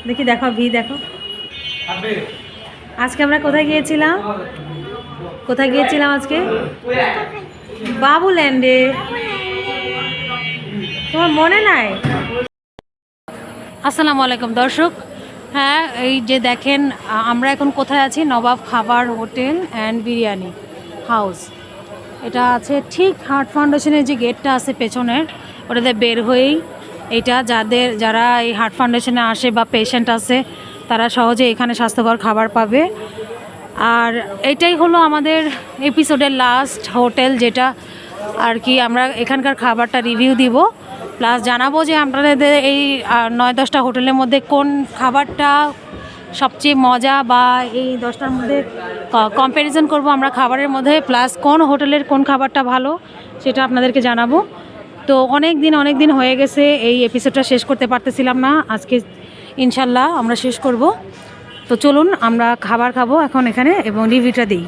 দেখি দেখো ভি দেখো। আজকে আমরা কোথায় গিয়েছিলাম? কোথায় গিয়েছিলাম আজকে? বাবুল্যান্ডে। তোমার মনে নাই? আসসালামু আলাইকুম দর্শক। হ্যাঁ, এই যে দেখেন আমরা এখন কোথায় আছি? নবাব খাবার হোটেল অ্যান্ড বিরিয়ানি হাউস। এটা আছে ঠিক হার্ট ফাউন্ডেশনের যে গেটটা আছে পেছনের, ওটাতে বের হয়েই এটা যারা এই হার্ট ফাউন্ডেশনে আসে বা পেশেন্ট আছে তারা সহজে এখানে স্বাস্থ্যকর খাবার পাবে। আর এটাই হলো আমাদের এপিসোডের লাস্ট হোটেল, যেটা আর কি আমরা এখানকার খাবারটা রিভিউ দিব, প্লাস জানাবো যে আপনাদের এই 9-10টা হোটেলের মধ্যে কোন খাবারটা সবচেয়ে মজা, বা এই 10টার মধ্যে কম্প্যারিজন করব আমরা খাবারের মধ্যে, প্লাস কোন হোটেলের কোন খাবারটা ভালো সেটা আপনাদেরকে জানাবো। তো অনেক দিন হয়ে গেছে এই এপিসোডটা শেষ করতে পারতেছিলাম না, আজকে ইনশাল্লাহ আমরা শেষ করব। তো চলুন আমরা খাবার খাবো এখন এখানে এবং রিভিউটা দিই।